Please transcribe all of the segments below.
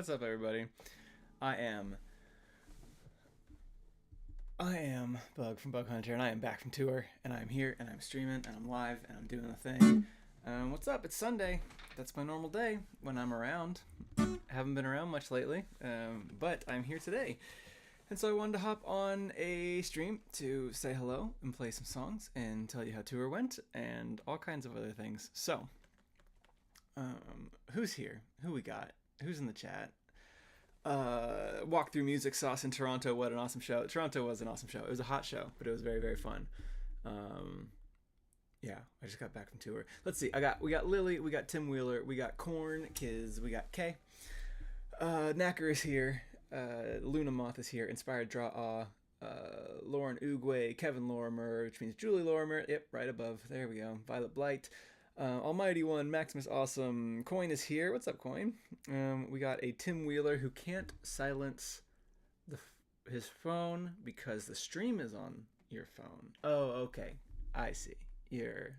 What's up, everybody? I am Bug from Bug Hunter, and I am back from tour, and I'm here, and I'm streaming, and I'm live, and I'm doing the thing. What's up? It's Sunday. That's my normal day when I'm around. Haven't been around much lately, but I'm here today. And so I wanted to hop on a stream to say hello and play some songs and tell you how tour went and all kinds of other things. So, who's here? Who we got? Who's in the chat? Walk through music sauce in Toronto. What an awesome show. Toronto was an awesome show. It was a hot show, but it was very, very fun. Yeah, I just got back from tour. Let's see. We got Lily, we got Tim Wheeler, we got Korn, Kiz, we got Kay. Knacker is here. Luna Moth is here. Inspired Draw Lauren Oogway, Kevin Lorimer, which means Julie Lorimer. Yep, right above. There we go. Violet Blight. Almighty One, Maximus Awesome. Coin is here. What's up, Coin? We got a Tim Wheeler who can't silence his phone because the stream is on your phone. Oh, okay. I see. You're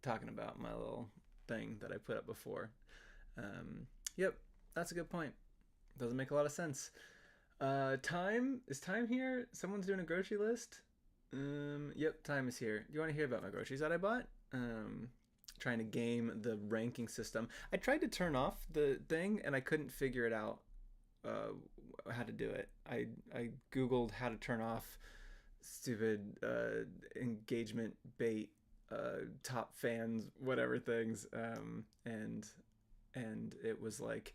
talking about my little thing that I put up before. Yep, that's a good point. Doesn't make a lot of sense. Time? Is Time here? Someone's doing a grocery list? Yep, Time is here. Do you want to hear about my groceries that I bought? Trying to game the ranking system. I tried to turn off the thing and I couldn't figure it out how to do it. I googled how to turn off stupid engagement bait top fans whatever things and it was like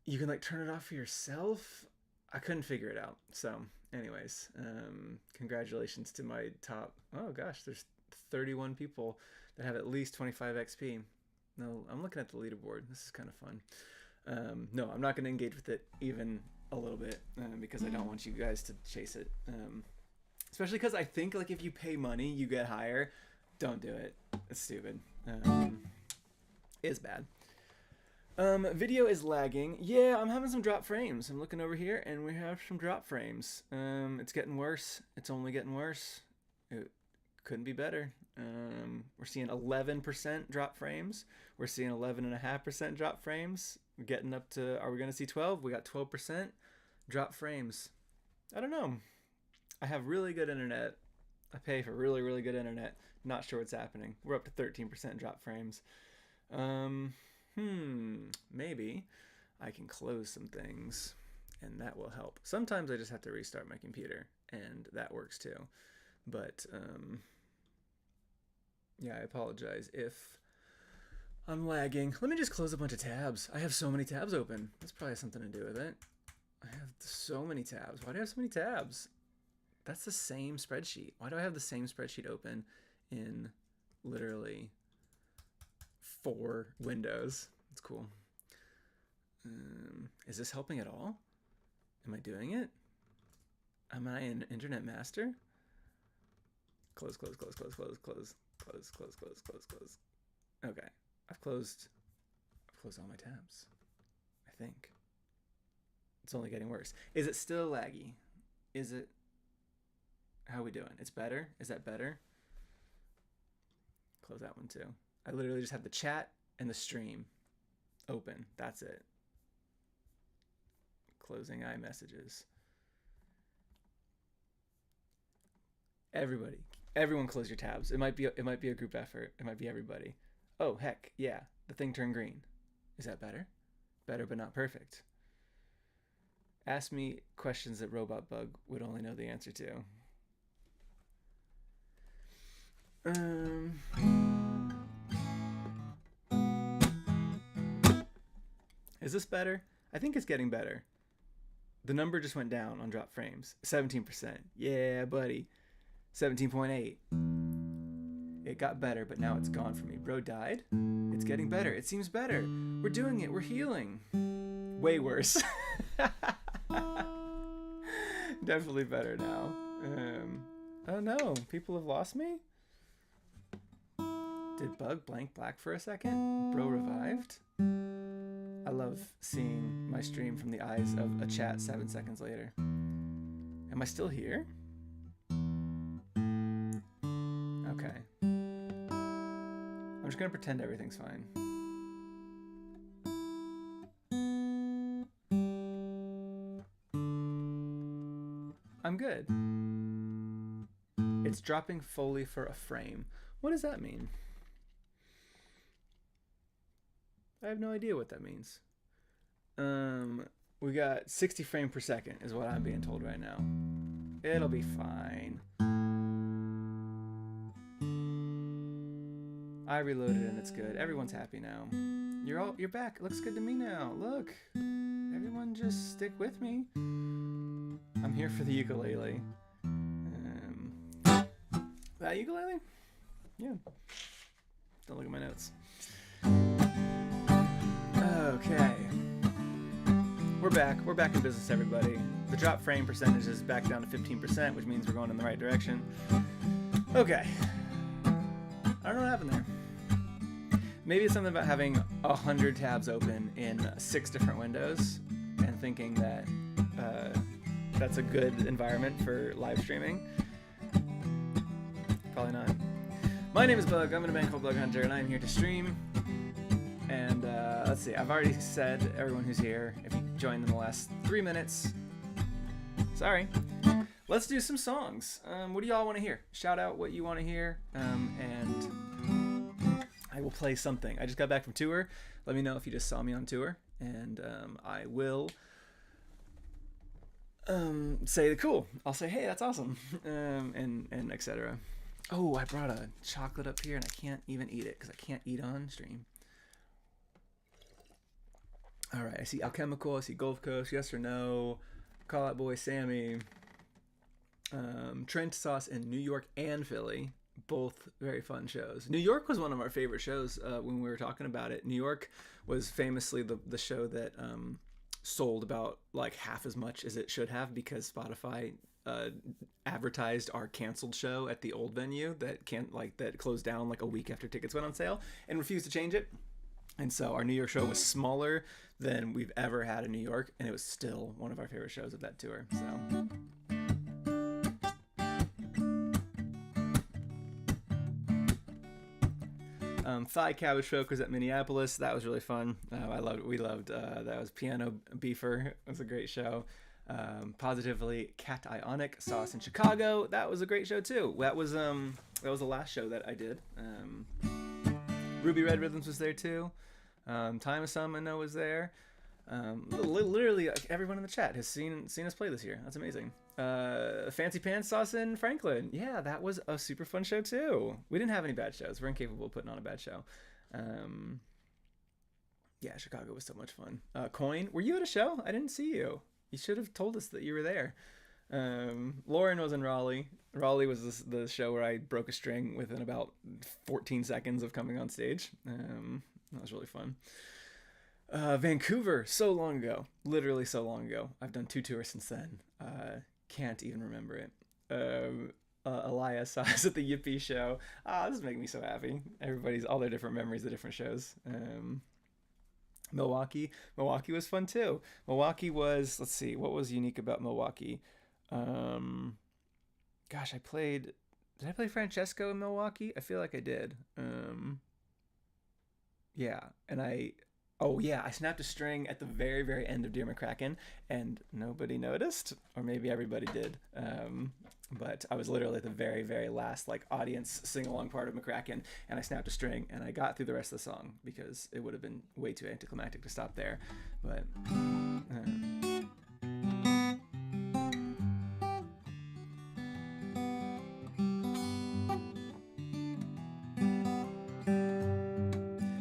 you can like turn it off for yourself. I couldn't figure it out. So anyways, congratulations to my top, oh gosh, there's 31 people that have at least 25 XP. No, I'm looking at the leaderboard. This is kind of fun. No, I'm not going to engage with it even a little bit because I don't want you guys to chase it. Especially because I think like if you pay money, you get higher. Don't do it. It's stupid. It's bad. Video is lagging. Yeah, I'm having some drop frames. I'm looking over here and we have some drop frames. It's getting worse. It's only getting worse. It couldn't be better. We're seeing 11% drop frames. We're seeing 11.5% drop frames. We're getting up to, are we going to see 12? We got 12% drop frames. I don't know. I have really good internet. I pay for really, really good internet. Not sure what's happening. We're up to 13% drop frames. Maybe I can close some things and that will help. Sometimes I just have to restart my computer and that works too. But, yeah, I apologize if I'm lagging. Let me just close a bunch of tabs. I have so many tabs open. That's probably something to do with it. I have so many tabs. Why do I have so many tabs? That's the same spreadsheet. Why do I have the same spreadsheet open in literally 4 windows? It's cool. Is this helping at all? Am I doing it? Am I an internet master? Close, close, close, close, close, close. Close, close, close, close, close. Okay, I've closed all my tabs. I think. It's only getting worse. Is it still laggy? Is it? How are we doing? It's better? Is that better? Close that one too. I literally just have the chat and the stream open. That's it. Closing iMessages. Everyone close your tabs. It might be a group effort. It might be everybody. Oh, heck, yeah. The thing turned green. Is that better? Better but not perfect. Ask me questions that Robot Bug would only know the answer to. Is this better? I think it's getting better. The number just went down on drop frames. 17%. Yeah, buddy. 17.8. It got better, but now it's gone for me. Bro died? It's getting better. It seems better. We're doing it. We're healing. Way worse. Definitely better now. Oh no, people have lost me? Did Bug blank black for a second? Bro revived? I love seeing my stream from the eyes of a chat 7 seconds later. Am I still here? Okay. I'm just gonna pretend everything's fine. good. It's dropping fully for a frame. What does that mean? I have no idea what that means. We got 60 frames per second is what I'm being told right now. It'll be fine. I reloaded and it's good. Everyone's happy now. You're back. It looks good to me now. Look. Everyone just stick with me. I'm here for the ukulele. That ukulele? Yeah. Don't look at my notes. Okay. We're back. We're back in business, everybody. The drop frame percentage is back down to 15%, which means we're going in the right direction. Okay. I don't know what happened there. Maybe it's something about having 100 tabs open in 6 different windows and thinking that that's a good environment for live streaming. Probably not. My name is Bug. I'm in a band called Bug Hunter, and I'm here to stream. And let's see. I've already said everyone who's here, if you joined in the last 3 minutes, sorry. Let's do some songs. What do y'all want to hear? Shout out what you want to hear, and I will play something. I just got back from tour. Let me know if you just saw me on tour, and I will say cool. I'll say, hey, that's awesome, and etc. Oh, I brought a chocolate up here, and I can't even eat it because I can't eat on stream. All right, I see Alchemical, I see Gulf Coast, Yes or No, Call Out Boy Sammy, Trent Sauce in New York and Philly. Both very fun shows. New York was one of our favorite shows when we were talking about it. New York was famously the show that sold about like half as much as it should have because Spotify advertised our canceled show at the old venue that closed down like a week after tickets went on sale and refused to change it. And so our New York show was smaller than we've ever had in New York, and it was still one of our favorite shows of that tour. So. Thigh Cabbage Folk was at Minneapolis. That was really fun. We loved that was Piano Beefer. It was a great show. Positively Cat Ionic Sauce in Chicago. That was a great show too. That was the last show that I did. Ruby Red Rhythms was there too. Time of Some I know was there. Literally everyone in the chat has seen us play this year. That's amazing. Fancy Pants Sauce in Franklin. Yeah, that was a super fun show too. We didn't have any bad shows. We're incapable of putting on a bad show. Yeah, Chicago was so much fun. Coin, were you at a show? I didn't see you. You should have told us that you were there. Lauren was in Raleigh. Raleigh was the show where I broke a string within about 14 seconds of coming on stage. That was really fun. Vancouver, so long ago. Literally so long ago. I've done 2 tours since then. Can't even remember it. Elias saw us at the Yippee show. This is making me so happy. All their different memories of different shows. Milwaukee was fun too. Milwaukee was, let's see, what was unique about Milwaukee? Gosh, did I play Francesco in Milwaukee? I feel like I did. Yeah, and I snapped a string at the very, very end of Dear McCracken, and nobody noticed, or maybe everybody did. But I was literally at the very, very last audience sing-along part of McCracken, and I snapped a string, and I got through the rest of the song because it would have been way too anticlimactic to stop there. But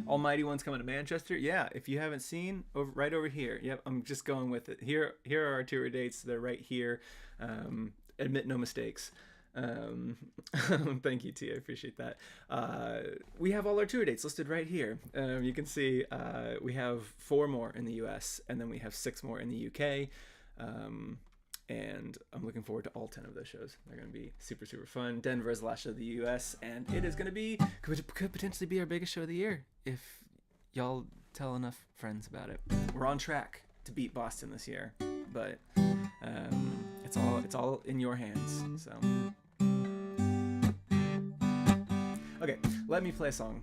Almighty One's coming to Manchester. Yeah, if you haven't seen, right over here. Yep, I'm just going with it. Here are our tour dates. They're right here. Admit no mistakes. Thank you, T. I appreciate that. We have all our tour dates listed right here. You can see we have 4 more in the US, and then we have 6 more in the UK. And I'm looking forward to all 10 of those shows. They're going to be super, super fun. Denver is the last show of the US, and it is going to could potentially be our biggest show of the year if y'all tell enough friends about it. We're on track to beat Boston this year, but it's all in your hands. So, okay, let me play a song.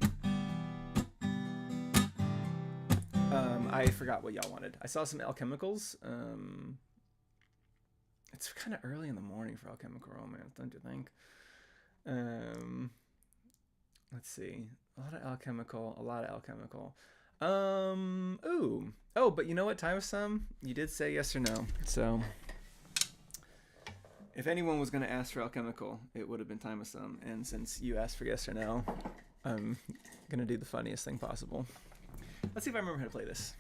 I forgot what y'all wanted. I saw some Alchemicals. It's kind of early in the morning for Alchemical Romance, don't you think? Let's see. A lot of alchemical. Ooh. Oh, but you know what, Time of Some? You did say yes or no. So, if anyone was going to ask for alchemical, it would have been Time of Some. And since you asked for yes or no, I'm going to do the funniest thing possible. Let's see if I remember how to play this.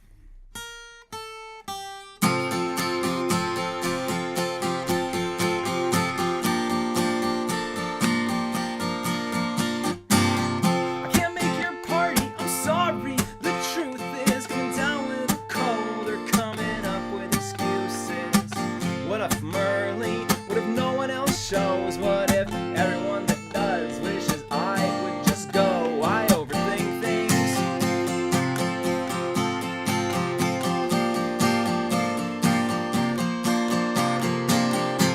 Shows. What if everyone that does wishes I would just go? I overthink things.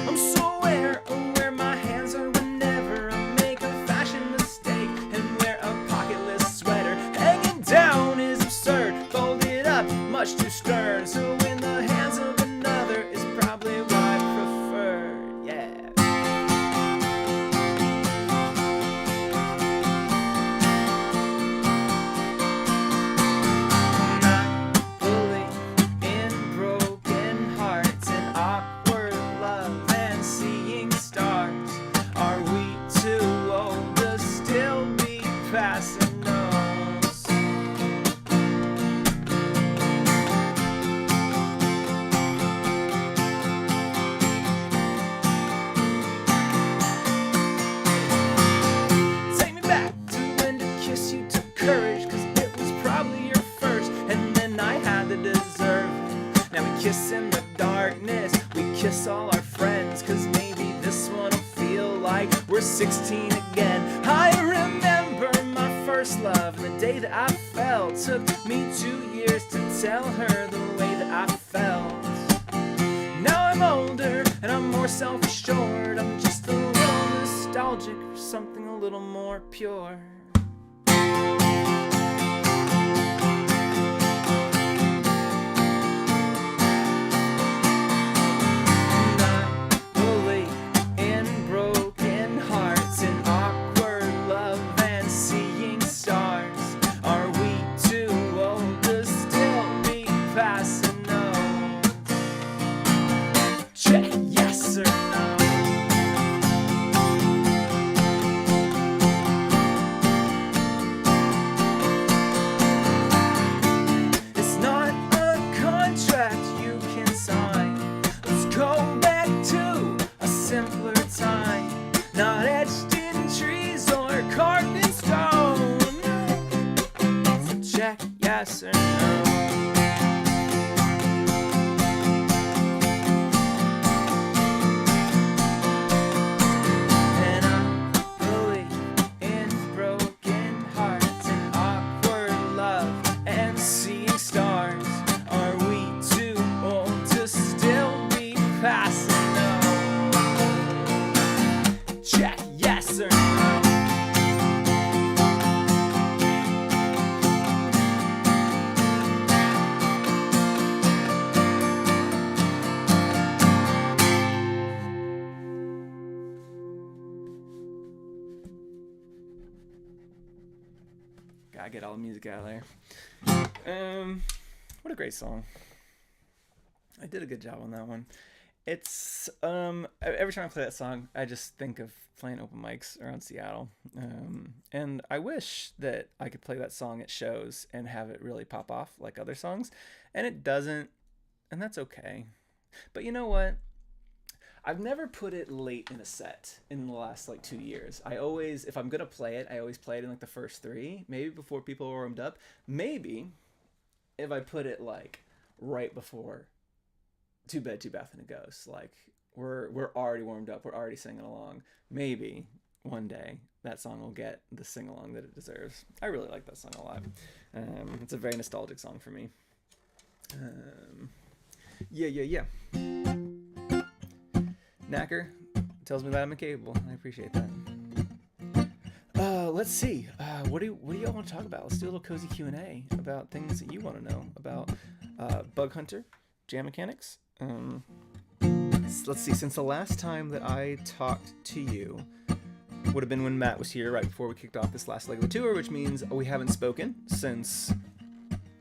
I'm so aware of where my hands are whenever I make a fashion mistake, and wear a pocketless sweater hanging down is absurd. Folded up, much too stern. So in the hands of another is probably what I prefer. Yeah. Kiss in the darkness, we kiss all our friends, cause maybe this one will feel like we're 16 again. I remember my first love and the day that I fell. Took me 2 years to tell her the way that I felt. Now I'm older and I'm more self-assured. I'm just a little nostalgic for something a little more pure. Yes or no? And I believe in broken hearts and awkward love and seeing stars. Are we too old to still be passing? No. Check yes or no? Gotta get all the music out of there. What a great song. I did a good job on that one. It's every time I play that song, I just think of playing open mics around Seattle. And I wish that I could play that song at shows and have it really pop off like other songs. And it doesn't, and that's okay. But you know what? I've never put it late in a set in the last like 2 years. I always, if I'm gonna play it, I always play it in like the first 3, maybe before people are warmed up. Maybe if I put it like right before Too Bad, Too Bath and a Ghost, like we're already warmed up, we're already singing along. Maybe one day that song will get the sing along that it deserves. I really like that song a lot. It's a very nostalgic song for me. Yeah. Knacker tells me that I'm incapable. I appreciate that. Let's see. What do y'all want to talk about? Let's do a little cozy Q&A about things that you want to know about Bug Hunter, jam mechanics. let's see, since the last time that I talked to you would have been when Matt was here right before we kicked off this last leg of the tour, which means we haven't spoken since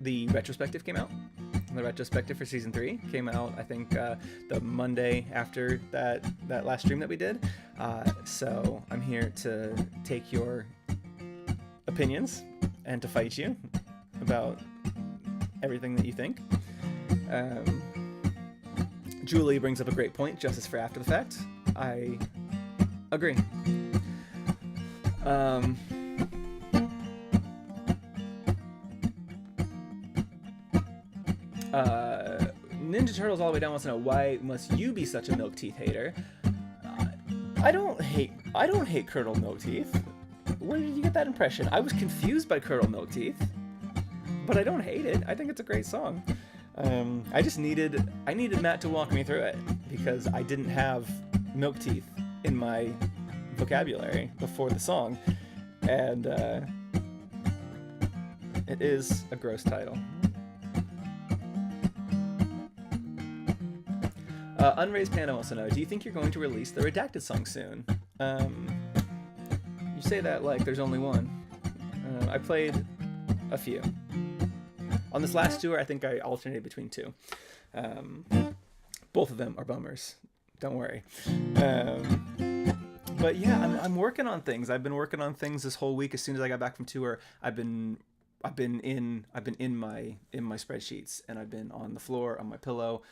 the retrospective came out. The retrospective for season 3 came out, I think, the Monday after that last stream that we did. So I'm here to take your opinions and to fight you about everything that you think. Julie brings up a great point, justice for after the fact. I agree. Ninja Turtles all the way down wants to know, why must you be such a milk teeth hater? I don't hate Curdle Milk Teeth. Where did you get that impression? I was confused by Curdle Milk Teeth, but I don't hate it. I think it's a great song. I needed Matt to walk me through it because I didn't have milk teeth in my vocabulary before the song, and it is a gross title. Unraised Panda wants to know, do you think you're going to release the Redacted song soon? You say that like there's only one. I played a few. On this last tour, I think I alternated between 2. Both of them are bummers. Don't worry. But yeah, I'm working on things. I've been working on things this whole week. As soon as I got back from tour, I've been in my spreadsheets, and I've been on the floor on my pillow,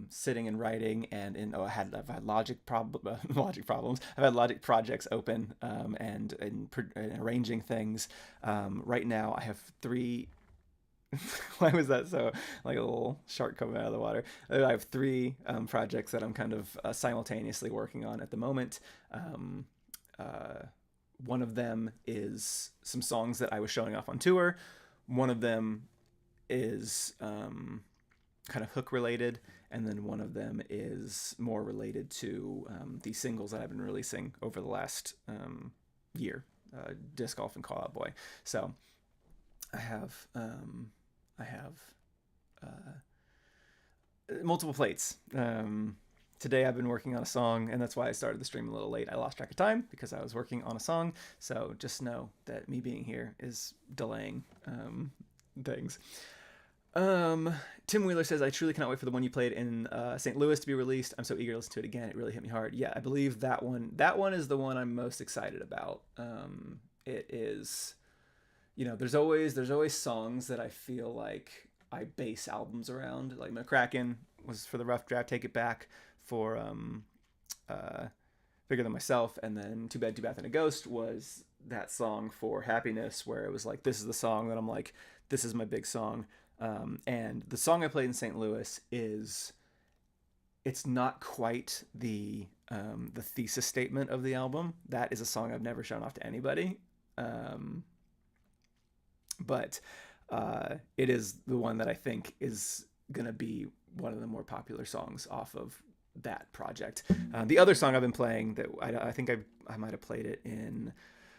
sitting and writing, and I've had logic problems. I've had logic projects open, and arranging things. Right now, I have 3. Why was that so like a little shark coming out of the water? I have 3 projects that I'm kind of simultaneously working on at the moment. One of them is some songs that I was showing off on tour. One of them is kind of hook related, and then one of them is more related to the singles that I've been releasing over the last year, Disc Golf and Call Out Boy. So I have multiple plates. Today I've been working on a song, and that's why I started the stream a little late. I lost track of time because I was working on a song, so just know that me being here is delaying things. Tim Wheeler says, I truly cannot wait for the one you played in St. Louis to be released. I'm so eager to listen to it again. It really hit me hard. Yeah, I believe that one is the one I'm most excited about. It is, there's always songs that I feel like I base albums around. Like McCracken was for the Rough Draft, Take It Back for Bigger Than Myself, and then Too Bad, Too Bad and a Ghost was that song for Happiness, where it was like, this is the song that I'm like, this is my big song. And the song I played in St. Louis it's not quite the thesis statement of the album. That is a song I've never shown off to anybody. But it is the one that I think is going to be one of the more popular songs off of that project. The other song I've been playing that I think I might have played it in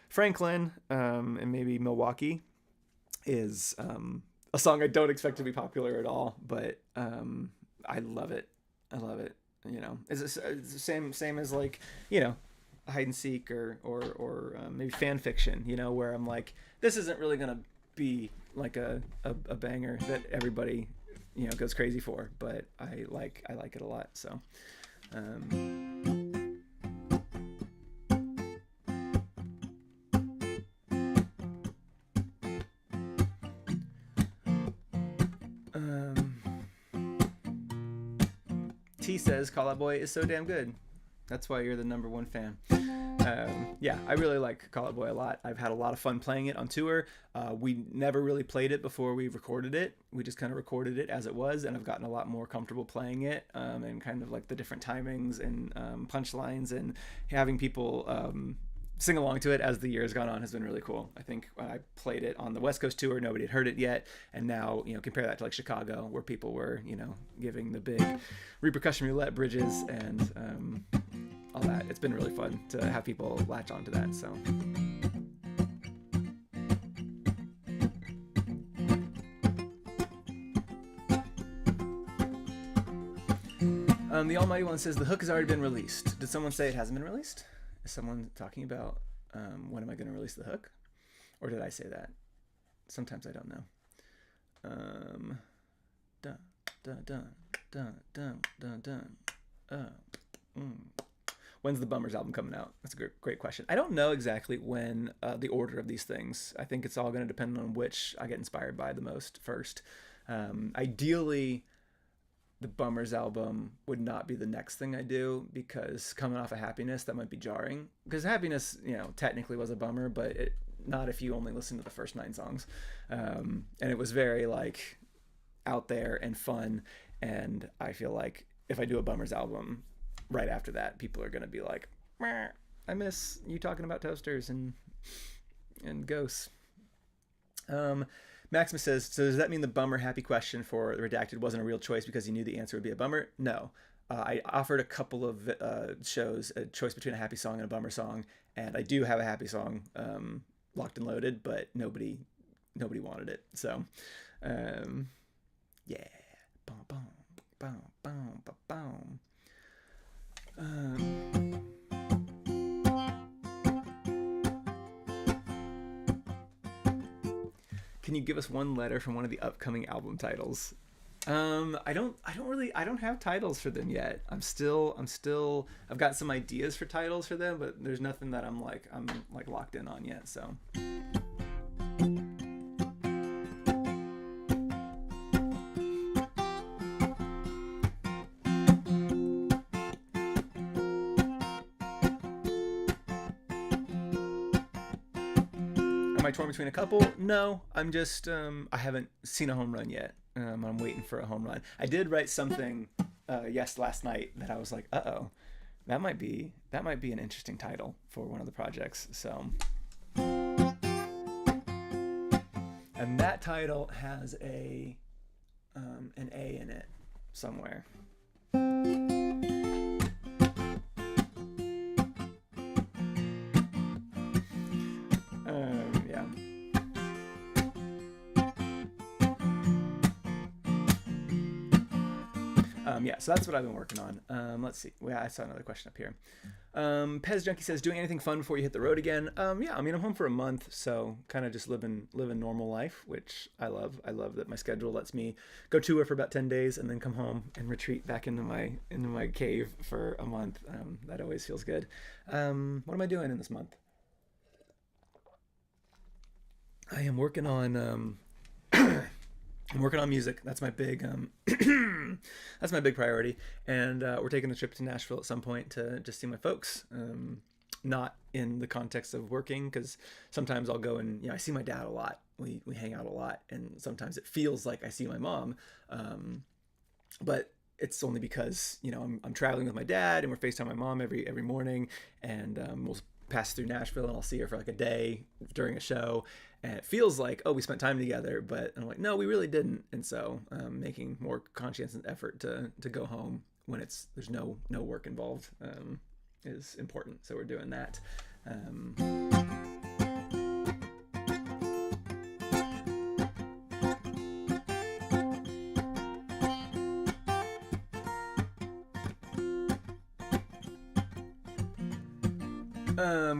Franklin and maybe Milwaukee is a song I don't expect to be popular at all, but I love it. I love it. It's the same as like, hide and seek or maybe fan fiction, where I'm like, this isn't really gonna be like a banger that everybody goes crazy for, but I like it a lot. So T says Call Out Boy is so damn good. That's why you're the number 1 fan. Yeah, I really like Call Out Boy a lot. I've had a lot of fun playing it on tour. We never really played it before we recorded it. We just kind of recorded it as it was, and I've gotten a lot more comfortable playing it, and kind of like the different timings and punchlines, and having people sing along to it as the years gone on has been really cool. I think when I played it on the West Coast tour, nobody had heard it yet, and now compare that to like Chicago, where people were giving the big repercussion roulette bridges and all that. It's been really fun to have people latch onto that. So The Almighty One says the hook has already been released. Did someone say it hasn't been released? Is someone talking about when am I going to release the hook? Or did I say that? Sometimes I don't know. Dun, dun, dun, dun, dun, dun, dun. When's the Bummers album coming out? That's a great question. I don't know exactly when the order of these things. I think it's all going to depend on which I get inspired by the most first. Ideally, the Bummers album would not be the next thing I do, because coming off of Happiness, that might be jarring. Because Happiness, technically was a bummer, but not if you only listen to the first 9 songs. And it was very like out there and fun. And I feel like if I do a Bummers album right after that, people are going to be like, I miss you talking about toasters and ghosts. Maximus says, so does that mean the bummer happy question for the Redacted wasn't a real choice because you knew the answer would be a bummer? No. I offered a couple of shows a choice between a happy song and a bummer song, and I do have a happy song locked and loaded, but nobody wanted it. So, yeah. Boom, boom, boom, boom, boom. Can you give us one letter from one of the upcoming album titles? I don't have titles for them yet. I've got some ideas for titles for them, but there's nothing that I'm locked in on yet. So. Am I torn between a couple? No, I'm just I haven't seen a home run yet. I'm waiting for a home run. I did write something last night that I was like, that might be an interesting title for one of the projects. So, and that title has an A in it somewhere. So that's what I've been working on. Let's see. I saw another question up here. Pez Junkie says, doing anything fun before you hit the road again? I'm home for a month, so kind of just living normal life, which I love. I love that my schedule lets me go tour for about 10 days and then come home and retreat back into my cave for a month. That always feels good. What am I doing in this month? I am working on I'm working on music. That's my big that's my big priority. And we're taking a trip to Nashville at some point to just see my folks. Not in the context of working, because sometimes I'll go and I see my dad a lot. We hang out a lot, and sometimes it feels like I see my mom. But it's only because I'm traveling with my dad, and we're FaceTime my mom every morning, and we'll pass through Nashville, and I'll see her for like a day during a show, and it feels like, we spent time together, but I'm like, no, we really didn't. And so making more conscientious effort to go home when there's no work involved is important. So we're doing that.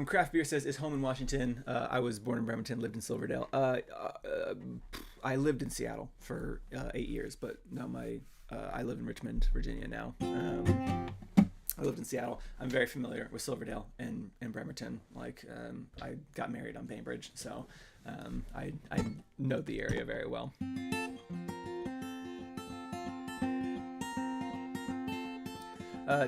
Craft Beer says, is home in Washington. I was born in Bremerton, lived in Silverdale. I lived in Seattle for 8 years, but no, I live in Richmond, Virginia now. I lived in Seattle. I'm very familiar with Silverdale and Bremerton. I got married on Bainbridge, so I know the area very well.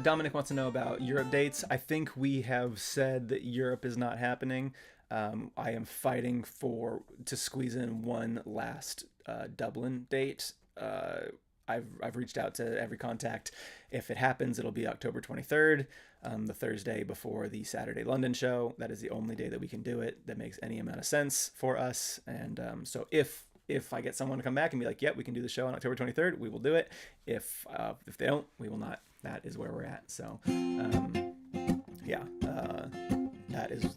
Dominic wants to know about Europe dates. I think we have said that Europe is not happening. I am fighting to squeeze in one last Dublin date. I've reached out to every contact. If it happens, it'll be October 23rd, the Thursday before the Saturday London show. That is the only day that we can do it that makes any amount of sense for us. And so if I get someone to come back and be like, yep, we can do the show on October 23rd, we will do it. If they don't, we will not. That is where we're at. So,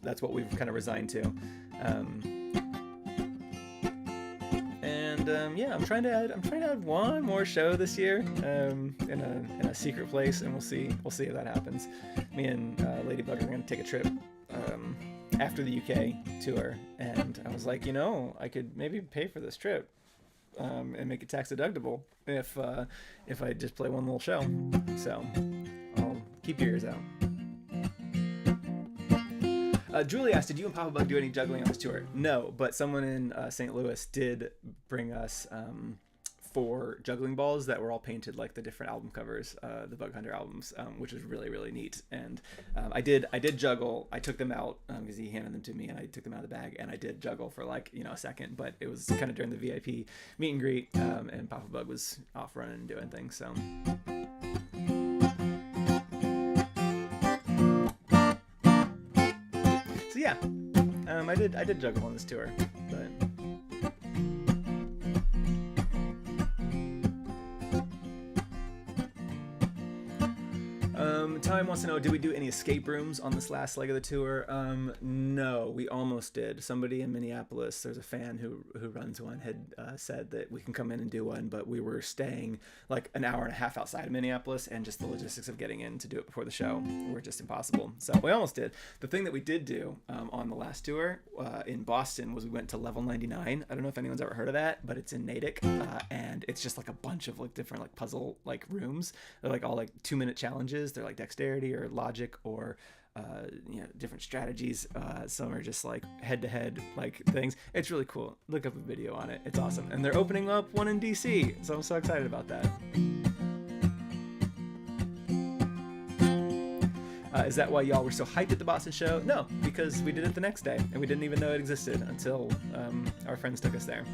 that's what we've kind of resigned to. And yeah, I'm trying to add one more show this year, in a secret place, and we'll see if that happens. Me and Ladybug are gonna take a trip after the UK tour, and I was like, I could maybe pay for this trip and make it tax deductible if I just play one little show. So I'll keep your ears out. Julie asked, did you and Papa Bug do any juggling on this tour? No, but someone in St. Louis did bring us 4 juggling balls that were all painted like the different album covers, the Bug Hunter albums, which was really, really neat. And I did juggle. I took them out because he handed them to me, and I took them out of the bag, and I did juggle for like a second, but it was kind of during the VIP meet and greet, and Papa Bug was off running and doing things. So. So yeah, I did juggle on this tour, but. Time wants to know, did we do any escape rooms on this last leg of the tour? No, we almost did. Somebody in Minneapolis, there's a fan who runs one, had said that we can come in and do one, but we were staying like an hour and a half outside of Minneapolis, and just the logistics of getting in to do it before the show were just impossible. So we almost did. The thing that we did do on the last tour in Boston was we went to level 99. I don't know if anyone's ever heard of that, but it's in Natick, and it's just like a bunch of like different like puzzle like rooms. They're like all like 2-minute challenges. They're like dexterity or logic or different strategies. Some are just like head-to-head like things. It's really cool. Look up a video on it. It's awesome. And they're opening up one in DC, so I'm so excited about that. Is that why y'all were so hyped at the Boston show? No, because we did it the next day, and we didn't even know it existed until our friends took us there.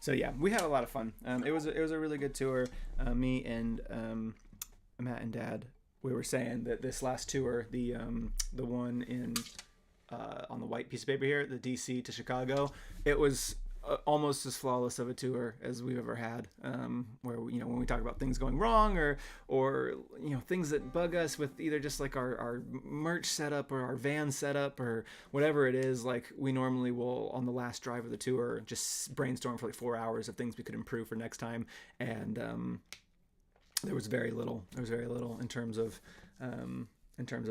So yeah, we had a lot of fun. It was a really good tour. Me and Matt and Dad, we were saying that this last tour, the one in on the white piece of paper here, the DC to Chicago, it was almost as flawless of a tour as we've ever had. Where when we talk about things going wrong or things that bug us with either just like our merch setup or our van setup or whatever it is, like we normally will on the last drive of the tour just brainstorm for like 4 hours of things we could improve for next time, and there was very little in terms of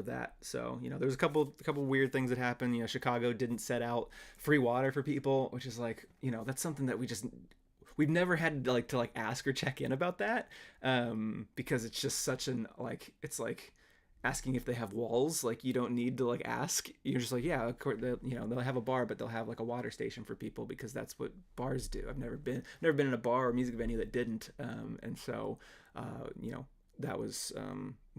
that. So there was a couple weird things that happened. Chicago didn't set out free water for people, which is like that's something that we've never had to ask or check in about that, because it's just such an it's like asking if they have walls. Like you don't need to ask. You're just like, yeah, of course, they'll have a bar, but they'll have like a water station for people because that's what bars do. I've never been in a bar or music venue that didn't, and so that was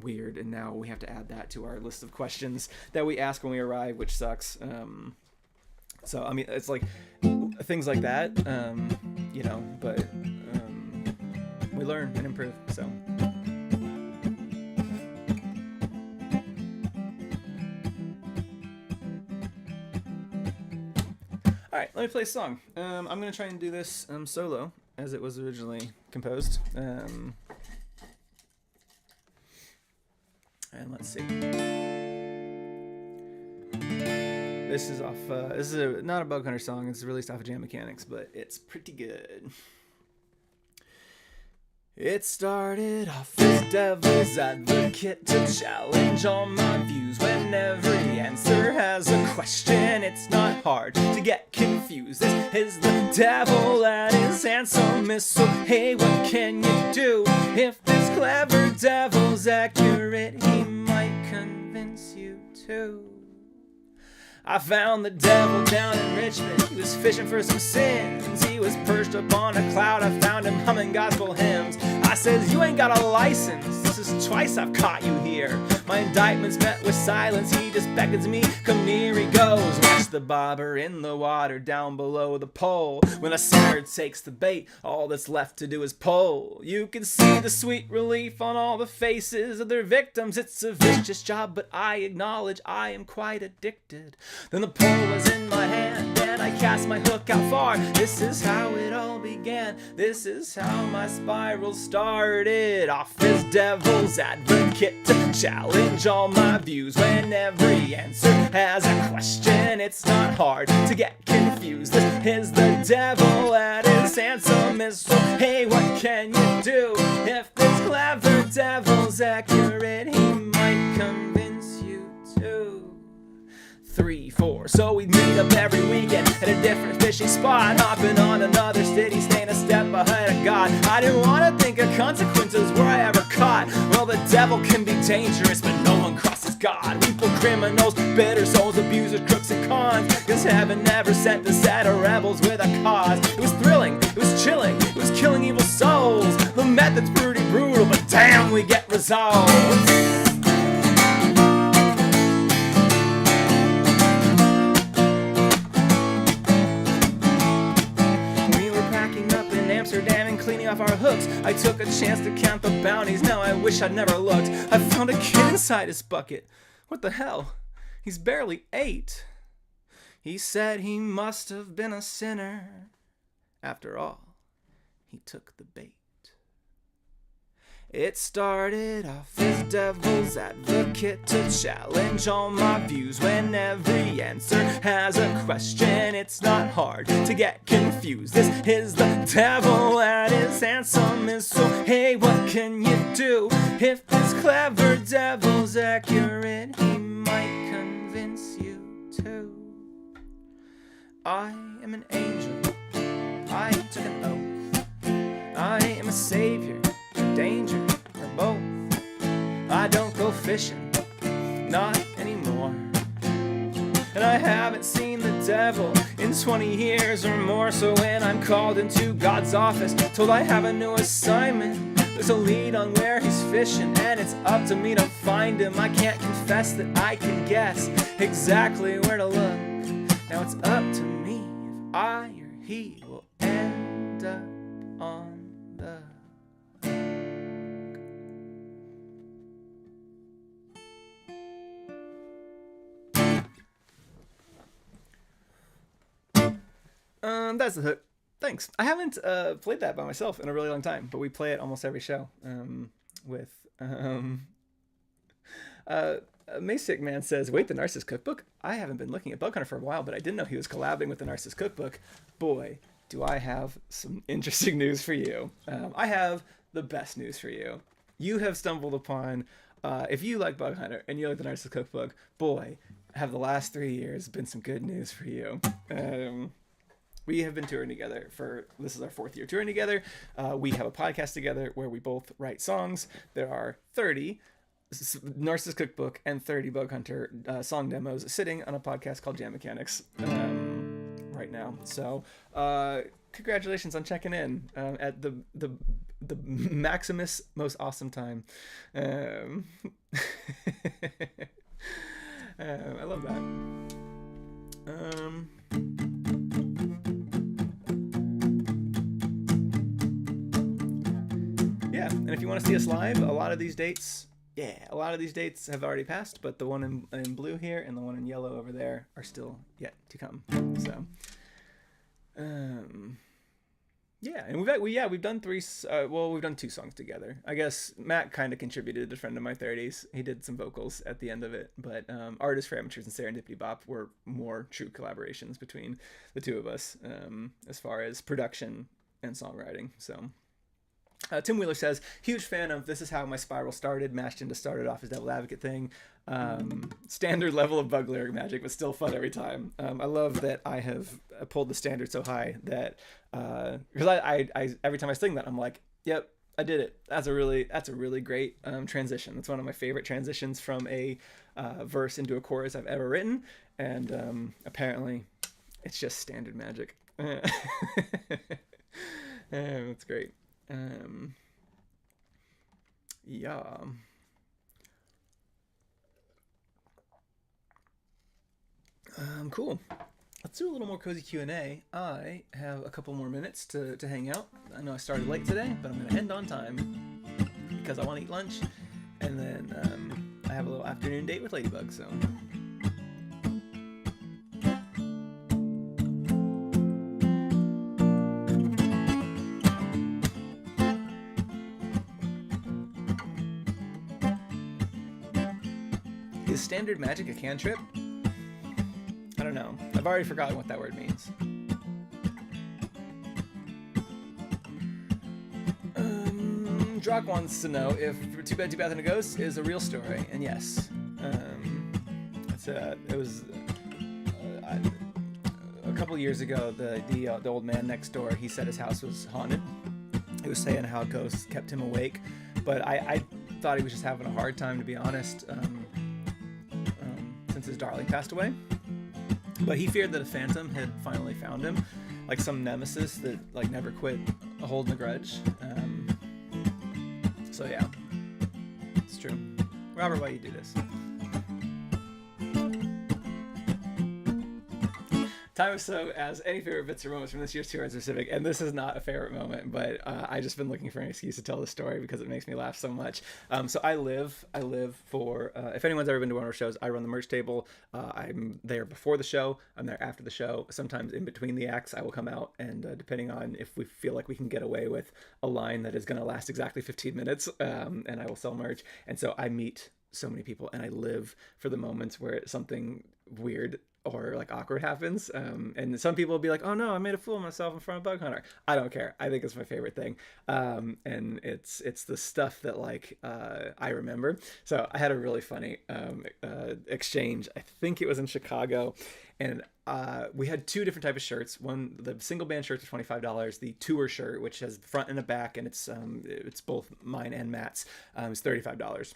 weird, and now we have to add that to our list of questions that we ask when we arrive, which sucks. So I mean, it's like things like that, but we learn and improve. So. All right, let me play a song. I'm gonna try and do this solo as it was originally composed. And let's see. This is off. This is not a Bug Hunter song. It's released off of Jam Mechanics, but it's pretty good. It started off as devil's advocate to challenge all my views. When every answer has a question, it's not hard to get confused. This is the devil at his handsome, so hey, what can you do? If this clever devil's accurate, he might convince you too. I found the devil down in Richmond. He was fishing for some sins. He was perched up on a cloud. I found him humming gospel hymns. I says, you ain't got a license. This is twice I've caught you here. My indictment's met with silence. He just beckons me, come near, he goes. Watch the bobber in the water down below the pole. When a sinner takes the bait, all that's left to do is pull. You can see the sweet relief on all the faces of their victims. It's a vicious job, but I acknowledge I am quite addicted. Then the pole was in my hand and and I cast my hook out far. This is how it all began. This is how my spiral started. Off as devil's advocate to challenge all my views. When every answer has a question, it's not hard to get confused. This is the devil at his handsome is so. Hey, what can you do? If this clever devil's accurate, he might convince you too. 3, 4. So we meet up every weekend at a different fishing spot, hopping on another city, staying a step ahead of God. I didn't want to think of consequences were I ever caught. Well, the devil can be dangerous, but no one crosses God. People, criminals, bitter souls, abusers, crooks, and cons. Cause heaven never sent the set of rebels with a cause. It was thrilling, it was chilling, it was killing evil souls. The method's pretty brutal, but damn, we get results. Amsterdam and cleaning off our hooks. I took a chance to count the bounties. Now I wish I'd never looked. I found a kid inside his bucket. What the hell? He's barely 8. He said he must have been a sinner. After all, he took the bait. It started off as devil's advocate to challenge all my views. When every answer has a question, it's not hard to get confused. This is the devil at his handsomest. So hey, what can you do? If this clever devil's accurate, he might convince you too. I am an angel, I took an oath. I am a savior, danger, or both. I don't go fishing, not anymore. And I haven't seen the devil in 20 years or more. So when I'm called into God's office, told I have a new assignment, there's a lead on where he's fishing, and it's up to me to find him. I can't confess that I can guess exactly where to look. Now it's up to me if I or he will end up on the that's the hook. Thanks. I haven't played that by myself in a really long time, but we play it almost every show with Masick Man says, wait, the Narcissus Cookbook? I haven't been looking at Bug Hunter for a while, but I didn't know he was collabing with the Narcissus Cookbook. Boy, do I have some interesting news for you. I have the best news for you. You have stumbled upon, if you like Bug Hunter and you like the Narcissus Cookbook, boy, have the last 3 years been some good news for you. We have been touring together this is our 4th year touring together. We have a podcast together where we both write songs. There are 30 Narcissus Cookbook and 30 Bug Hunter song demos sitting on a podcast called Jam Mechanics right now. So congratulations on checking in at the Maximus most awesome time. I love that. Yeah, and if you want to see us live, a lot of these dates have already passed, but the one in blue here and the one in yellow over there are still yet to come. So, yeah, and we've done we've done 2 songs together. I guess Matt kind of contributed to Friend of My 30s. He did some vocals at the end of it, but Artists for Amateurs and Serendipity Bop were more true collaborations between the two of us as far as production and songwriting. So. Tim Wheeler says, huge fan of This Is How My Spiral Started, mashed into started off as Devil Advocate thing. Standard level of bug lyric magic, but still fun every time. I love that I have pulled the standard so high that because I every time I sing that, I'm like, yep, I did it. That's a really great transition. That's one of my favorite transitions from a verse into a chorus I've ever written, and apparently it's just standard magic. That's great. Yeah. Cool. Let's do a little more cozy Q&A. I have a couple more minutes to hang out. I know I started late today, but I'm going to end on time because I want to eat lunch. And then I have a little afternoon date with Ladybug, so... Is standard magic a cantrip? I don't know. I've already forgotten what that word means. Drock wants to know if Too Bad, Too Bad and a Ghost is a real story, and yes. It was a couple of years ago. The old man next door, he said his house was haunted. He was saying how ghosts kept him awake, but I thought he was just having a hard time, to be honest, since his darling passed away. But he feared that a phantom had finally found him, like some nemesis that like never quit holding a grudge. So yeah, it's true. Robert, why you do this? Time of So as any favorite bits or moments from this year's tour is specific, and this is not a favorite moment, but I just been looking for an excuse to tell this story because it makes me laugh so much. So I live for, if anyone's ever been to one of our shows, I run the merch table. I'm there before the show, I'm there after the show. Sometimes in between the acts, I will come out and depending on if we feel like we can get away with a line that is going to last exactly 15 minutes, and I will sell merch. And so I meet so many people, and I live for the moments where something weird or like awkward happens, and some people will be like, oh no, I made a fool of myself in front of Bug Hunter. I don't care. I think it's my favorite thing, and it's the stuff that like I remember. So I had a really funny exchange. I think it was in Chicago, and we had two different types of shirts. One, the single band shirts are $25. The tour shirt, which has the front and a back, and it's both mine and Matt's, is $35.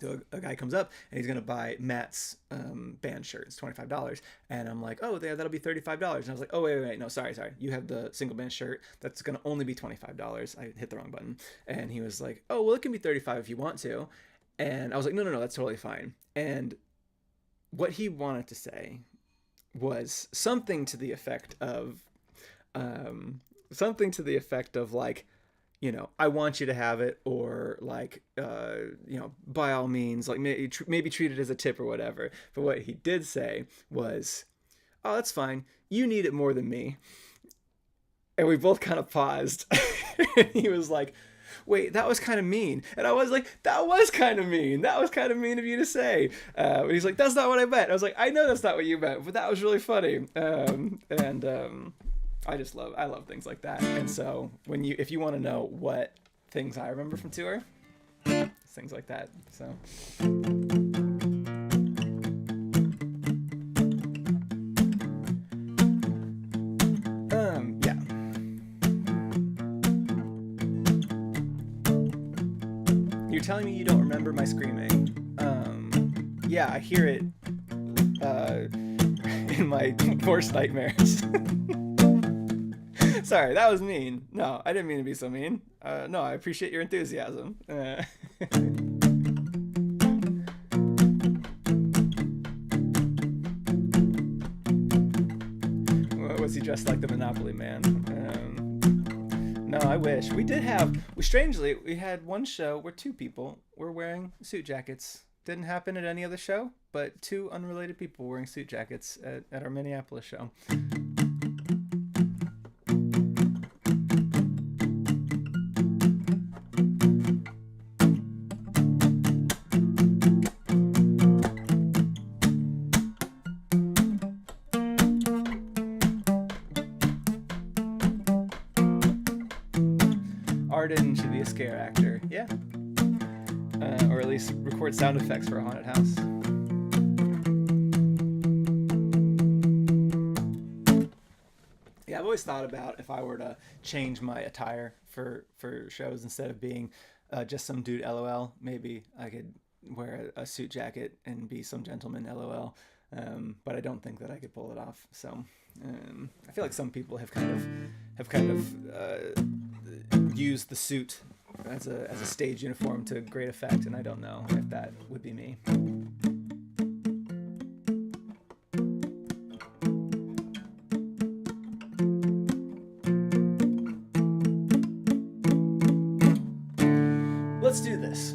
So a guy comes up and he's going to buy Matt's band shirt. It's $25. And I'm like, oh, yeah, that'll be $35. And I was like, oh, wait. No, sorry. You have the single band shirt. That's going to only be $25. I hit the wrong button. And he was like, oh, well, it can be $35 if you want to. And I was like, no, that's totally fine. And what he wanted to say was something to the effect of like, you know, I want you to have it, or like, you know, by all means, like maybe treat it as a tip or whatever. But what he did say was, oh, that's fine. You need it more than me. And we both kind of paused. And he was like, wait, that was kind of mean. And I was like, that was kind of mean. That was kind of mean of you to say. But he's like, that's not what I meant. I was like, I know that's not what you meant, but that was really funny. I love things like that. And so if you want to know what things I remember from tour, it's things like that. So yeah. You're telling me you don't remember my screaming. Yeah, I hear it in my worst nightmares. Sorry, that was mean. No, I didn't mean to be so mean. No, I appreciate your enthusiasm. Was he dressed like the Monopoly Man? No, I wish. We had one show where two people were wearing suit jackets. Didn't happen at any other show, but two unrelated people wearing suit jackets at our Minneapolis show. Arden should be a scare actor. Yeah. Or at least record sound effects for a haunted house. Yeah, I've always thought about if I were to change my attire for shows instead of being just some dude LOL, maybe I could wear a suit jacket and be some gentleman LOL. But I don't think that I could pull it off. So I feel like some people have kind of used the suit as a stage uniform to great effect, and I don't know if that would be me. Let's do this.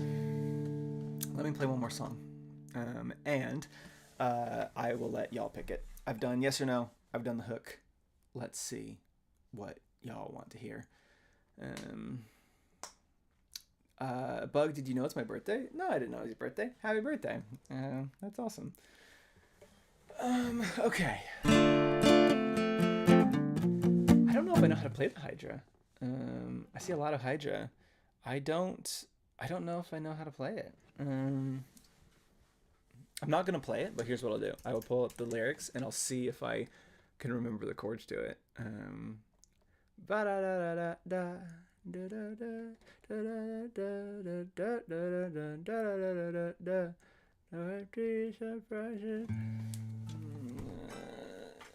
Let me play one more song, and I will let y'all pick it. I've done yes or no. I've done the hook. Let's see what y'all want to hear. Bug, did you know it's my birthday? No, I didn't know it was your birthday. Happy birthday. That's awesome. Okay. I don't know if I know how to play the Hydra. I see a lot of Hydra. I don't know if I know how to play it. I'm not going to play it, but here's what I'll do. I will pull up the lyrics and I'll see if I can remember the chords to it.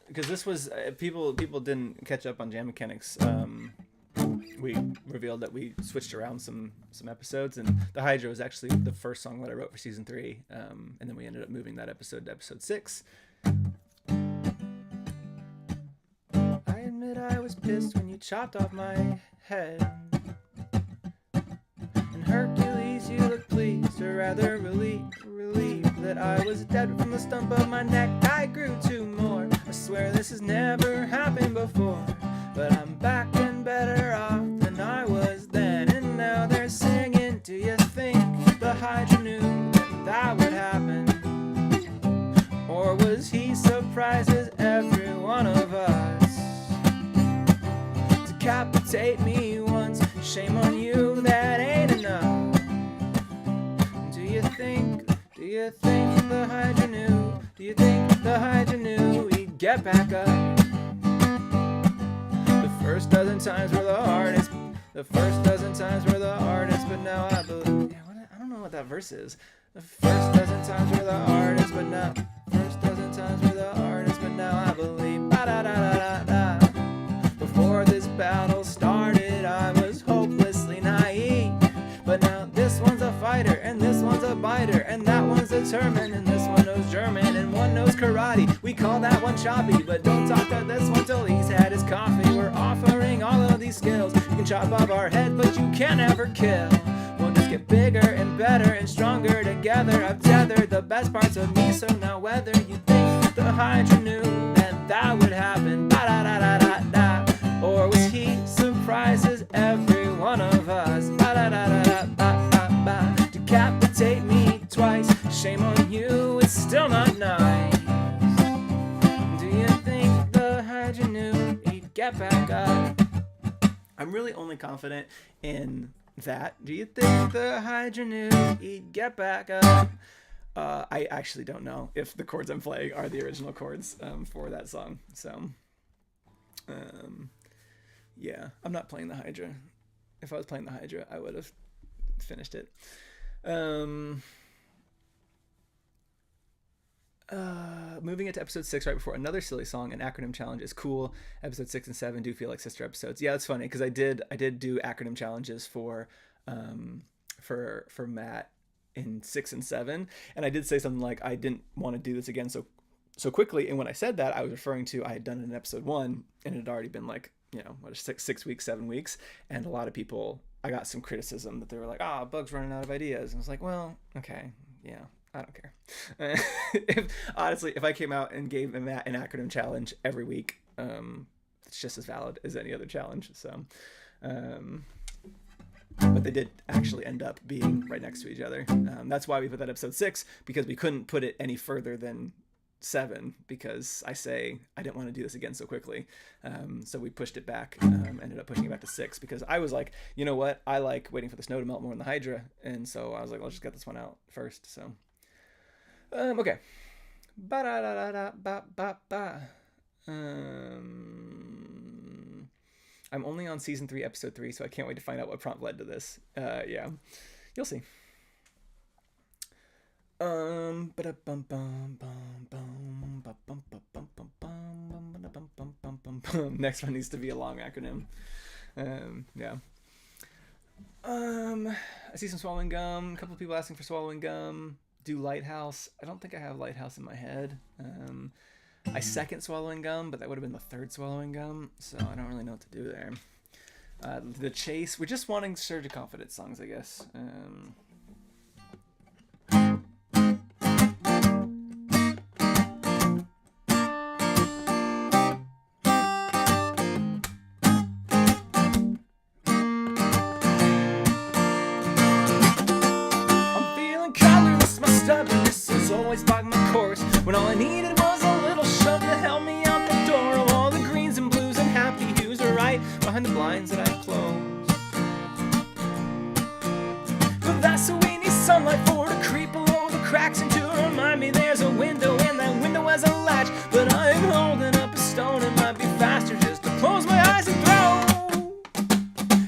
Because this was people didn't catch up on Jam Mechanics. We revealed that we switched around some episodes, and the Hydra was actually the first song that I wrote for season 3, and then we ended up moving that episode to episode 6. I admit I was pissed when you chopped off my head. And Hercules, you look pleased, or rather relieved that I was dead from the stump of my neck. I grew 2 more. I swear this has never happened before, but I'm back and better off than I was then. And now they're singing, do you think the Hydra knew that would happen? Or was he surprised as every one of us? Decapitate me once, shame on you, that ain't enough. Do you think the Hydra knew? Do you think the Hydra knew he'd get back up? The first dozen times were the hardest. But now I believe. Yeah, I don't know what that verse is. The first dozen times were the hardest, but now. I believe. Ba-da-da-da-da-da. Before this battle started, I was hopelessly naive. But now this one's a fighter, and this one's a biter, and that one's determined, and this one knows German, and one knows karate. We call that one choppy, but don't talk to this one till he's had his coffee. We're offering all of these skills. You can chop off our head, but you can't ever kill. We'll just get bigger and better and stronger together. I've tethered the best parts of me, so now whether you think the Hydra knew that would happen, ba-da-da-da-da-da, or was he surprised as every one of us? Ba-da-da-da-da-ba-ba-ba. Decapitate me twice, shame on you, it's still not nice. Do you think the Hydra knew he'd get back up? I'm really only confident in that. Do you think the Hydra knew he'd get back up? I actually don't know if the chords I'm playing are the original chords for that song. So, yeah, I'm not playing the Hydra. If I was playing the Hydra, I would have finished it. Moving into episode 6 right before another silly song, an acronym challenge is cool. Episode 6 and 7 do feel like sister episodes. Yeah, it's funny because I did do acronym challenges for Matt in 6 and 7, and I did say something like I didn't want to do this again so quickly, and when I said that, I was referring to I had done it in episode 1 and it had already been like, you know, what, 6 weeks, 7 weeks, and a lot of people, I got some criticism that they were like, Bug's running out of ideas, and I was like, well, okay, yeah, I don't care. If I came out and gave him an acronym challenge every week, it's just as valid as any other challenge. So, but they did actually end up being right next to each other. That's why we put that episode 6, because we couldn't put it any further than 7, because I didn't want to do this again so quickly. So we pushed it back, ended up pushing it back to 6, because I was like, you know what? I like waiting for the snow to melt more than the Hydra. And so I was like, let's just get this one out first. So, okay. Ba-da-da-da-da-ba-ba-ba. I'm only on season 3, episode 3, so I can't wait to find out what prompt led to this. Yeah, you'll see. Next one needs to be a long acronym. Yeah. I see some swallowing gum. A couple of people asking for swallowing gum. Do Lighthouse. I don't think I have Lighthouse in my head. I second swallowing gum, but that would have been the third swallowing gum, so I don't really know what to do there. The Chase. We're just wanting Surge of Confidence songs, I guess. always blocked my course, when all I needed was a little shove to help me out the door. Of all the greens and blues and happy hues are right behind the blinds that I closed. But that's what we need sunlight for, to creep below the cracks and to remind me there's a window, and that window has a latch. But I'm holding up a stone, it might be faster just to close my eyes and throw.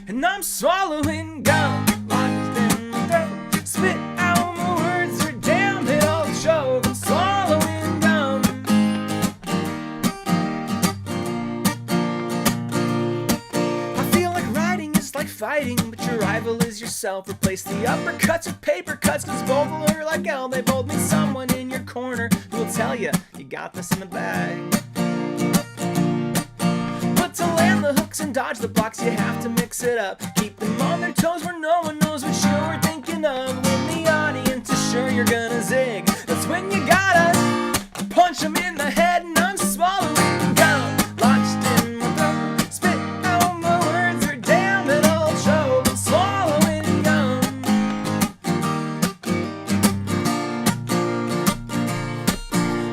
And I'm swallowing gum, locked in my throat. Spit out my words, or damn it, I'll choke. I'm swallowing gum. I feel like writing is like fighting, but your rival is yourself. Replace the uppercuts with paper cuts, cause both will hurt like hell. They both mean someone in your corner who will tell you, you got this in the bag. But to land the hooks and dodge the blocks, you have to mix it up. Keep them on their toes where no one knows what you were thinking of. When the audience is sure you're gonna zig, that's when you gotta punch them in the head. And I'm swallowing gum, lodged in my throat. Spit out my words, or damn it, I'll choke. I'm swallowing gum.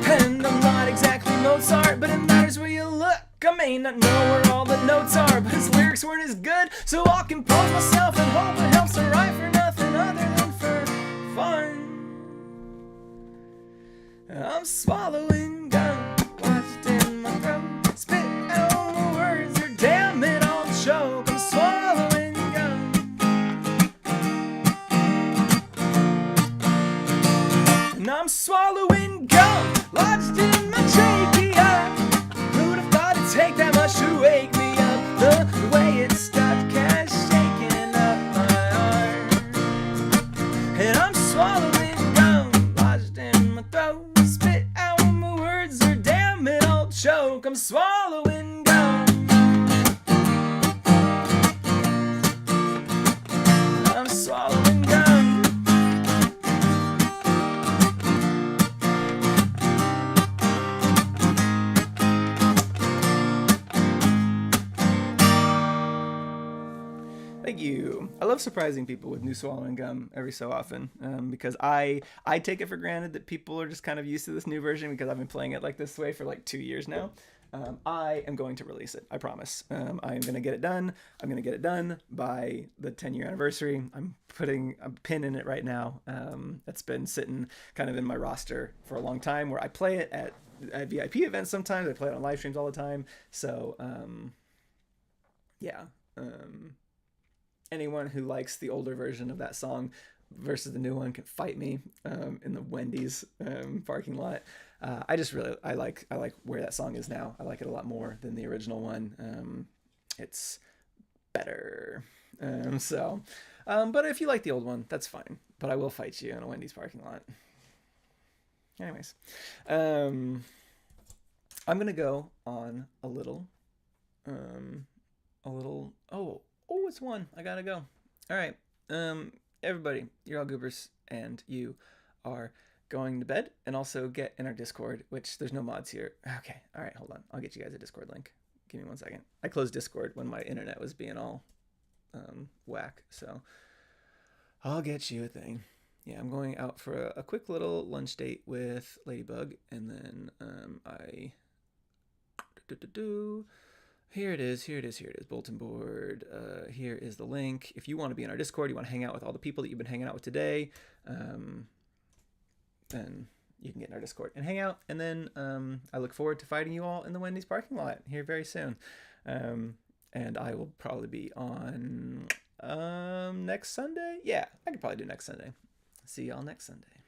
And I'm not exactly Mozart, but it matters where you look. I may not know where all the notes are, but his lyrics weren't as good, so I'll compose myself and hope it helps to write for nothing other than for fun. I'm swallowing gum, lodged in my throat. Spit out my words, or damn it, I'll choke. I'm swallowing gum. And I'm swallowing gum, lodged in my trachea. Who'd have thought it'd take that much to wake me up? The way it stuck cash shaking up my arm. And I'm swallowing gum, lodged in my throat. Spit out my words, or damn it, I'll choke. I'm swallowing gum. I'm swallowing gum. Thank you. I love surprising people with new swallowing gum every so often, because I take it for granted that people are just kind of used to this new version because I've been playing it like this way for like 2 years now. I am going to release it. I promise. I am going to get it done. I'm going to get it done by the 10-year anniversary. I'm putting a pin in it right now. That's been sitting kind of in my roster for a long time, where I play it at VIP events sometimes. I play it on live streams all the time. So, yeah. Anyone who likes the older version of that song versus the new one can fight me in the Wendy's parking lot. I like where that song is now. I like it a lot more than the original one. It's better. But if you like the old one, that's fine. But I will fight you in a Wendy's parking lot. Anyways, I'm gonna go on a little. Oh, it's 1. I gotta go. All right. Everybody, you're all goobers, and you are going to bed, and also get in our Discord, which there's no mods here. Okay. All right. Hold on. I'll get you guys a Discord link. Give me 1 second. I closed Discord when my internet was being all whack, so I'll get you a thing. Yeah, I'm going out for a quick little lunch date with Ladybug, and then Here it is, bulletin board. Here is the link. If you want to be in our Discord, you want to hang out with all the people that you've been hanging out with today, then you can get in our Discord and hang out. And then I look forward to fighting you all in the Wendy's parking lot here very soon. And I will probably be on next Sunday. Yeah, I could probably do next Sunday. See y'all next Sunday.